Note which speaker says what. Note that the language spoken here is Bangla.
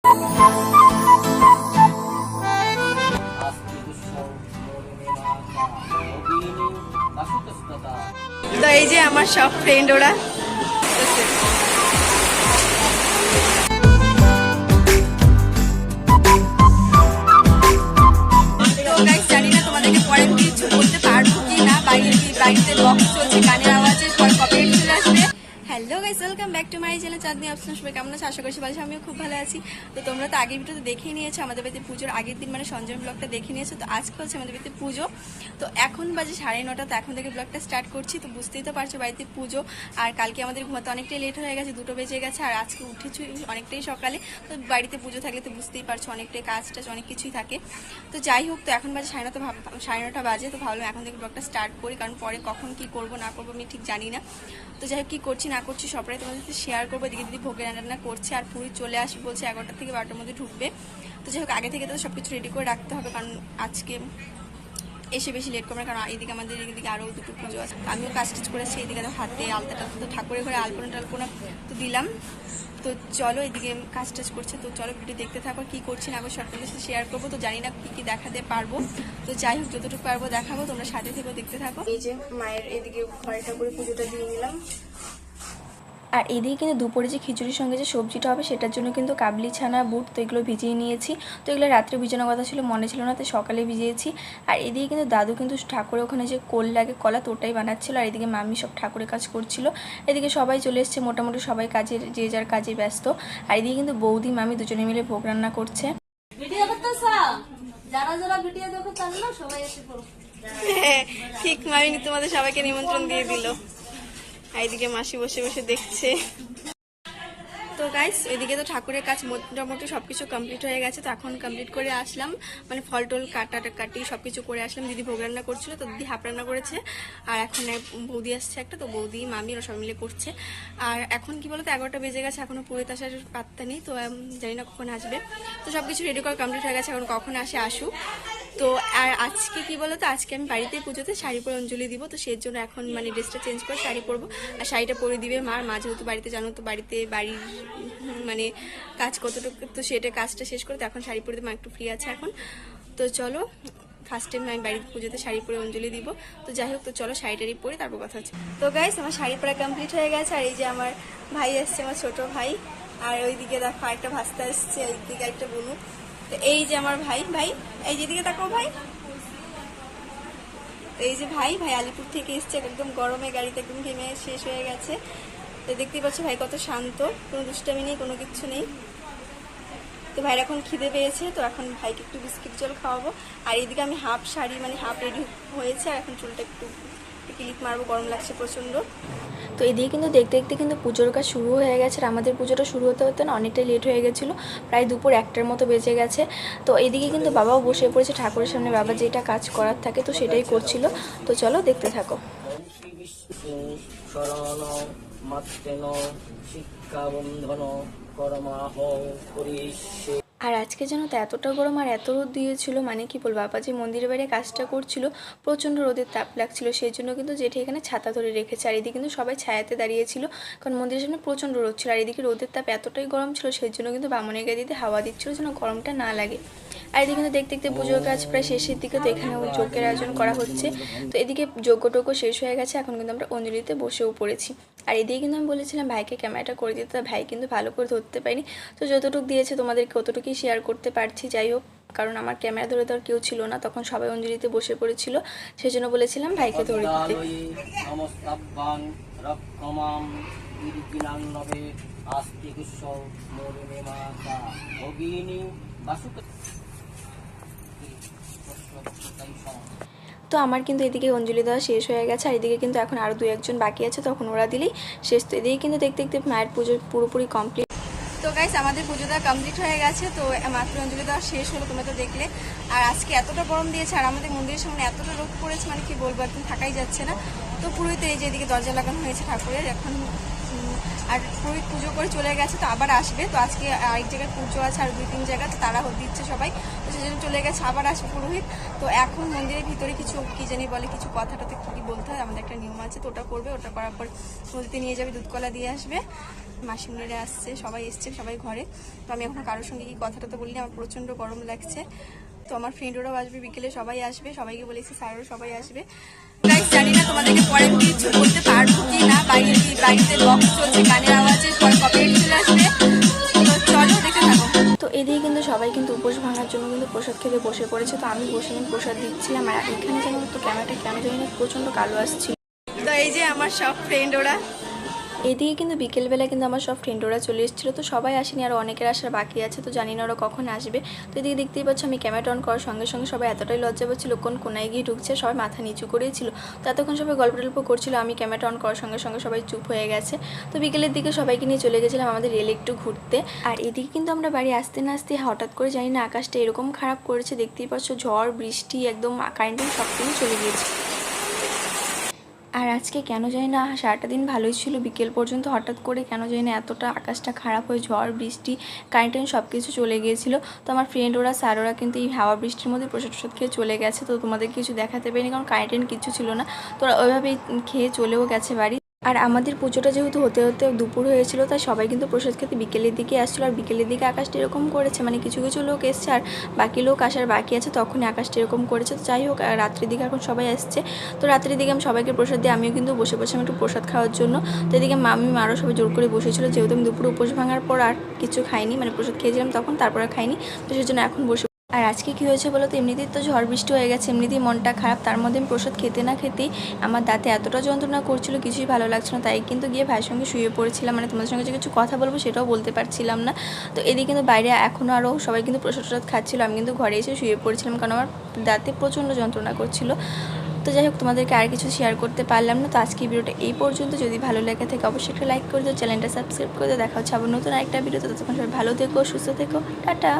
Speaker 1: তো এই যে আমার সব ফ্রেন্ড ওরা জানি না তোমাদেরকে পরে কিছু করতে পারবো কি না। বাড়িতে বক্স চলছে, গানের আওয়াজে পরে কপিরাইট চলে আসবে। Hello guys, welcome back to my channel Chandni option. সবাই কেমন আছে? আশা করছি ভালো। আমিও খুব ভালো আছি। তো তোমরা তো আগের ভিডিওতে দেখেই নিয়েছো আমাদের বাড়িতে পুজোর আগের দিন, মানে সঞ্জয় ব্লগটা দেখে নিয়েছো। তো আজকে হচ্ছে আমাদের বাড়িতে পুজো। তো এখন বাজে 9:30। তো এখন থেকে ব্লগটা স্টার্ট করছি। তো বুঝতেই তো পারছো বাড়িতে পুজো, আর কালকে আমাদের ঘুমাতে অনেকটাই লেট হয়ে গেছে, 2টো বেজে গেছে। আর আজকে উঠেছি অনেকটাই সকালে। তো বাড়িতে পুজো থাকলে তো বুঝতেই পারছো অনেকটাই কাজ টাজ অনেক কিছুই থাকে। তো যাই হোক, তো এখন বাজে 9:30 বাজে। তো ভাবলাম এখন থেকে ব্লগটা স্টার্ট করি, কারণ পরে কখন কি করব না করবো আমি ঠিক জানি না। তো যাই হোক, কী করছি না করছি সবটাই তোমাদের সাথে শেয়ার করবো। এদিকে দিদি ভোগের রান্না করছে, আর পুরী চলে আসবে বলছে 11টা থেকে 12টার মধ্যে ঢুকবে। তো যাই হোক, আগে থেকে তো সব কিছু রেডি করে রাখতে হবে, কারণ আজকে এসে বেশি লেট করবে না। কারণ এদিকে আমাদের এদিকে আরও 2টো পুজো আছে। আমিও কাজ টাজ করেছি, এদিকে হাতে আলতাটা তো ঠাকুরের ঘরে আলপনা টালপনা তো দিলাম। তো চলো, এদিকে কাজ টাজ করছে। তো চলো ভিডিও দেখতে থাকো, কী করছি না আবার সবটার সাথে শেয়ার করবো। তো জানি না কী কী দেখাতে পারবো, তো যাই হোক যতটুকু পারবো দেখাবো। তোমরা সাথে থেকেও দেখতে থাকো। এই যে মায়ের এদিকে ঘরে ঠাকুরের পুজোটা দিয়ে নিলাম। আর এদিকে কিন্তু দুপুরে যে খিচুড়ির সঙ্গে যে সবজিটা হবে সেটার জন্য কিন্তু কাবলি ছানা বুট তো এগুলো ভিজিয়ে নিয়েছি। তো এগুলো রাত্রে ভিজানোর কথা ছিল, মনে ছিল না, তো সকালে ভিজিয়েছি। আর এদিকে কিন্তু দাদু কিন্তু ঠাকুরের ওখানে যে কোল লাগে কলা, তো ওটাই বানাচ্ছিল। আর এদিকে মাম্মি সব ঠাকুরের কাজ করছিল। এদিকে সবাই চলে এসছে, মোটামুটি সবাই কাজের যে যার কাজে ব্যস্ত। আর এদিকে কিন্তু বৌদি মামি দুজনে মিলে ভোগ রান্না করছে। ঠিক মামি তোমাদের সবাইকে নিমন্ত্রণ দিয়ে দিল। এইদিকে মাসি বসে বসে দেখছে। তো গাইস, এদিকে তো ঠাকুরের কাজ মোটামুটি সবকিছু কমপ্লিট হয়ে গেছে। তো এখন কমপ্লিট করে আসলাম, মানে ফল টল কাটি সবকিছু করে আসলাম। দিদি ভোগ রান্না করছিল, তো দিদি হাফ রান্না করেছে। আর এখন বৌদি আসছে একটা, তো বৌদি মামি ওরা সবাই মিলে করছে। আর এখন কি বলতো 11টা বেজে গেছে, এখনো পুরোহিত আসার পাত্তা নেই। তো জানি না কখন আসবে। তো সবকিছু রেডি করা কমপ্লিট হয়ে গেছে, এখন কখন আসুক। তো আর আজকে কি বলতো, আজকে আমি বাড়িতে পুজোতে শাড়ি পরে অঞ্জলি দিব। তো সেই জন্য এখন মানে ড্রেসটা চেঞ্জ করে শাড়ি পরবো। আর শাড়িটা পরে দিবে মা যেহেতু বাড়িতে, জানো তো বাড়ির মানে কাজ কতটুকু, তো সেটা কাজটা শেষ করে তো এখন শাড়ি পরে মা একটু ফ্রি আছে এখন। তো চলো, ফার্স্ট টাইম আমি বাড়িতে পুজোতে শাড়ি পরে অঞ্জলি দিব। তো যাই হোক, তো চলো শাড়িটারি পরে তারপর কথা হচ্ছে। তো গাইস, আমার শাড়ি পরা কমপ্লিট হয়ে গেছে। আর এই যে আমার ভাই আসছে, আমার ছোট ভাই। আর ওইদিকে দেখো আরেকটা ভাস্তা আসছে, ওইদিকে একটা বোনু। তো এই যে আমার ভাই এই যেদিকে তাকাও ভাই। এই যে ভাই আলিপুর থেকে এসছে, একদম গরমে গাড়িতে একদম ঘেমে শেষ হয়ে গেছে। তো দেখতেই পাচ্ছ ভাই কত শান্ত, কোনো দুষ্টামি নেই, কোনো কিছু নেই। তো ভাইয়ের এখন খিদে পেয়েছে, তো এখন ভাইকে একটু বিস্কিট জল খাওয়াবো। আর এইদিকে আমি হাফ শাড়ি মানে হাফ রেডি হয়েছে, আর এখন চুলটা একটু ক্লিপ মারবো, গরম লাগছে প্রচণ্ড। তো এদিকে কিন্তু দেখতে দেখতে কিন্তু পুজোর কাজ শুরু হয়ে গেছে। আর আমাদের পুজোটা শুরু হতে হতে না অনেকটাই লেট হয়ে গেছিলো, প্রায় দুপুর 1টার মতো বেজে গেছে। তো এদিকে কিন্তু বাবাও বসে পড়েছে ঠাকুরের সামনে, বাবা যেটা কাজ করার থাকে তো সেটাই করছিল। তো চলো দেখতে থাকো। আর আজকে যেন তো এতটা গরম আর এত রোদ দিয়েছিল, মানে কি বলবো, বাবা যে মন্দিরের বাইরে কাজটা করছিল প্রচণ্ড রোদের তাপ লাগছিল। সেই জন্য কিন্তু যেটা এখানে ছাতা ধরে রেখেছে। আর এদিকে কিন্তু সবাই ছায়াতে দাঁড়িয়েছিল, কারণ মন্দিরের সামনে প্রচণ্ড রোদ ছিল। আর এদিকে রোদের তাপ এতটাই গরম ছিল, সেই জন্য কিন্তু বামনের গায়ে দিতে হাওয়া দিচ্ছিল যেন গরমটা না লাগে। আর এদিকে কিন্তু দেখতে দেখতে পুজোর কাজ প্রায় শেষের দিকে। তো এখানেও যজ্ঞের আয়োজন করা হচ্ছে। তো এদিকে যজ্ঞ শেষ হয়ে গেছে, এখন কিন্তু আমরা অঞ্জলিতে বসেও পড়েছি। আর এদিকে কিন্তু আমি বলেছিলাম ভাইকে ক্যামেরাটা করে দিতে, ভাই কিন্তু ভালো করে ধরতে পারিনি। তো যতটুকু দিয়েছে তোমাদেরকে অতটুকুই শেয়ার করতে পারছি। যাই হোক, কারণ আমার ক্যামেরা ধরে দেওয়ার কেউ ছিল না, তখন সবাই অঞ্জলিতে বসে পড়েছিল, সেই জন্য বলেছিলাম ভাইকে ধরে দিতে। তো আমার কিন্তু এদিকে অঞ্জলি দেওয়া শেষ হয়ে গেছে। আর এদিকে কিন্তু এখন আরও 2-1 জন বাকি আছে, তখন ওরা দিলেই শেষ। তো এদিকে কিন্তু দেখতে দেখতে মায়ের পুজো পুরোপুরি কমপ্লিট। তো গাইস, আমাদের পুজো দেওয়া কমপ্লিট হয়ে গেছে। তো মাত্র অঞ্জলি দেওয়া শেষ হলো, তোমরা তো দেখলে। আর আজকে এতটা গরম দিয়েছে, আর আমাদের মন্দিরের সামনে এতটা রোদ পড়েছে, মানে কি বলবো, একদম থাকাই যাচ্ছে না। তো পুরোই তো এই যে এদিকে দরজা লাগানো হয়েছে ঠাকুরের, এখন আর পুরোহিত পুজো করে চলে গেছে, তো আবার আসবে। তো আজকে আরেক জায়গায় পুজো আছে আর 2-3 জায়গায়, তো তারা দিচ্ছে সবাই, তো সেজন্য চলে গেছে, আবার আসবে পুরোহিত। তো এখন মন্দিরের ভিতরে কিছু কি জানি বলে, কিছু কথাটাতে কী বলতে হয়, আমাদের একটা নিয়ম আছে, তো ওটা করবে। ওটা করার পর নদীতে নিয়ে যাবে, দুধকলা দিয়ে আসবে। মাসিমণিরা আসছে, সবাই এসছে, সবাই ঘরে। তো আমি এখন কারোর সঙ্গে কি কথাটা তো বলিনি, আমার প্রচণ্ড গরম লাগছে। তো আমার ফ্রেন্ডরাও আসবে, বিকেলে সবাই আসবে, সবাইকে বলেছি, স্যারও সবাই আসবে। গাইস, জানি না তোমাদেরকে পরে আমি কিছু বলতে পারবো কি না, বাড়িতে বক্স চলছে, গানের আওয়াজে পরে কপিরাইট চলে আসবে। তো চলো দেখে থাকো। তো এদিকে কিন্তু সবাই কিন্তু উপোস ভাঙার জন্য কিন্তু প্রসাদ খেতে বসে পড়েছে। তো আমি বসে প্রসাদ দিচ্ছিলাম, আর এখানে যেন তো ক্যামেরাটা কেন জানি না প্রচণ্ড কালো আসছিল। তো এই যে আমার সব ফ্রেন্ড ওরা, এদিকে কিন্তু বিকেলবেলা কিন্তু আমার সব ফ্রেন্ডরা চলে এসেছিলো। তো সবাই আসেনি, আর অনেকের আসার বাকি আছে, তো জানি না ওরা কখন আসবে। তো এদিকে দেখতেই পাচ্ছ আমি ক্যামেরা অন করার সঙ্গে সঙ্গে সবাই এতটাই লজ্জা পাচ্ছিল, কোন কোনায় গিয়ে ঢুকছে, সবাই মাথা নিচু করেই ছিল। তো এতক্ষণ সবাই গল্প টল্প করছিল, আমি ক্যামেরা অন করার সঙ্গে সঙ্গে সবাই চুপ হয়ে গেছে। তো বিকেলের দিকে সবাইকে নিয়ে চলে গেছিলাম আমাদের রেলে একটু ঘুরতে। আর এদিকে কিন্তু আমরা বাড়ি আসতে না আসতে হঠাৎ করে জানি না আকাশটা এরকম খারাপ করেছে, দেখতেই পাচ্ছ ঝড় বৃষ্টি একদম কারেন্ট সব কিছু চলে গিয়েছে। আর আজকে কেন জানি না সারাটা দিন ভালোই ছিল, বিকেল পর্যন্ত হঠাৎ করে কেন জানি না এতটা আকাশটা খারাপ হয়ে ঝড় বৃষ্টি কারেন্ট সব কিছু চলে গিয়েছিলো। তো আমার ফ্রেন্ড ওরা স্যার ওরা কিন্তু এই হাওয়া বৃষ্টির মধ্যে প্রসাদ টসাদ খেয়ে চলে গেছে। তো তোমাদের কিছু দেখাতে পারিনি, কারণ কারেন্ট কিছু ছিল না, তো ওইভাবেই খেয়ে চলেও গেছে বাড়ি। আর আমাদের পুজোটা যেহেতু হতে হতে দুপুর হয়েছিল, তাই সবাই কিন্তু প্রসাদ খেতে বিকেলের দিকে আসছিলো। আর বিকেলের দিকে আকাশটা এরকম করেছে, মানে কিছু কিছু লোক এসছে আর বাকি লোক আসার বাকি আছে, তখনই আকাশটা এরকম করেছে। তো যাই হোক, রাত্রির দিকে এখন সবাই আসছে। তো রাত্রির দিকে আমি সবাইকে প্রসাদ দিই, আমিও কিন্তু বসে বসে আমি একটু প্রসাদ খাওয়ার জন্য। তো এদিকে মারও সবাই জোর করে বসেছিল, যেহেতু আমি দুপুরে উপোস ভাঙার পর আর কিছু খাইনি, মানে প্রসাদ খেয়েছিলাম তখন, তারপরে খাইনি, তো সেই জন্য এখন বসে। আর আজকে কী হয়েছে বলো তো, এমনিতেই তো ঝড় বৃষ্টি হয়ে গেছে, এমনিতেই মনটা খারাপ, তার মধ্যে আমি প্রসাদ খেতে না খেতেই আমার দাঁতে এতটা যন্ত্রণা করছিল, কিছুই ভালো লাগছিল না, তাই কিন্তু গিয়ে ভাইয়ের সঙ্গে শুয়ে পড়েছিলাম। মানে তোমাদের সঙ্গে যে কিছু কথা বলবো সেটাও বলতে পারছিলাম না। তো এদিকে কিন্তু বাইরে এখনও আরও সবাই কিন্তু প্রসাদ টসাদ খাচ্ছিলো, আমি কিন্তু ঘরে এসে শুয়ে পড়েছিলাম, কারণ আমার দাঁতে প্রচণ্ড যন্ত্রণা করছিল। তো যাই হোক, তোমাদেরকে আর কিছু শেয়ার করতে পারলাম না। তো আজকে ভিডিওটা এই পর্যন্ত, যদি ভালো লেগে থাকে অবশ্যই একটা লাইক করে দিও, চ্যানেলটা সাবস্ক্রাইব করে দিও। দেখা হচ্ছে আবার নতুন আরেকটা ভিডিওতে, ততক্ষণ সবাই ভালো থেকো, সুস্থ থেকো, টাটা।